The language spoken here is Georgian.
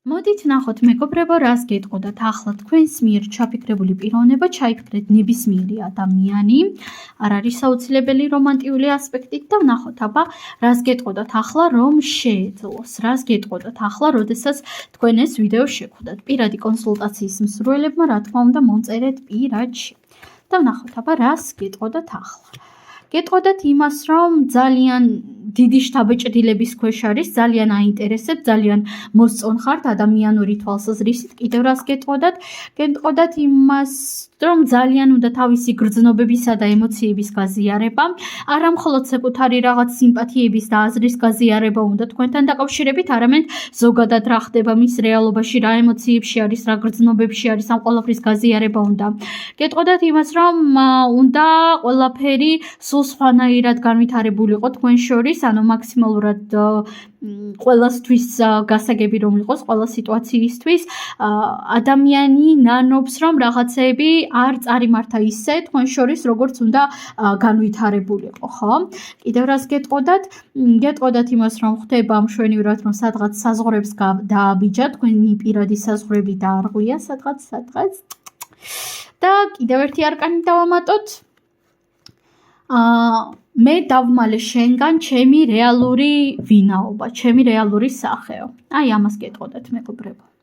მოდით ნახოთ მეგობრებო, რას გეტყოდათ ახლა თქვენს მიერ ჩაფიქრებული პიროვნება ჩაიფიქრეთ ნებისმიერი ადამიანი, არ არის საოცილებელი რომანტიული ასპექტით და ნახოთ აბა რას გეტყოდათ ახლა რომ შეეძლოს, რას გეტყოდათ ახლა, როდესაც თქვენ ეს ვიდეო შეხვდათ. პირადი კონსულტაციის მსურველებმა რა თქმა უნდა მომწერეთ პირადში. და ნახოთ აბა რას გეტყოდათ ახლა. გეტყოდათ იმას, რომ ძალიან დიდი შთაბეჭდილების ქვეშ არის, ძალიან აინტერესებთ, ძალიან მოსწონხართ ადამიანური თვალსაზრისით. კიდევ რას გეტყოდათ? გეტყოდათ იმას, რომ ძალიან უნდა თავისი გრძნობებისა და ემოციების გაზიარება, არა მხოლოდ საკუთარი რაღაც სიმპათიების და აზრის გაზიარება უნდა თქვენთან დაკავშირებით, არამედ ზოგადად რა ხდება მის რეალობაში, რა ემოციებში არის, რა გრძნობებში არის, ამ ყველაფრის გაზიარება უნდა. გეტყოდათ იმას, რომ უნდა ყველაფერი სულ სხვანაირად განვითარებულიყო თქვენ შორის, ანუ მაქსიმალურად ყველასთვის გასაგები რომ იყოს, ყველა სიტუაციისთვის. ადამიანი ნანობს, რომ რაღაცები არ წარიმართა ისე თქვენ შორის, როგორც უნდა განვითარებულიყო, ხო? კიდევ რას გეტყოდათ? გეტყოდათ იმას, რომ ხდება მშვენივრად, რომ სადღაც საზღვრებს დააბიჯათ, თქვენი პირადი საზღვრები დაარღვია სადღაც. და კიდევ ერთი არკანი დავამატოთ. მე დავმალე შენგან ჩემი რეალური ვინაობა, ჩემი რეალური სახეო. აი ამას გეტყოდათ მეგობრებო.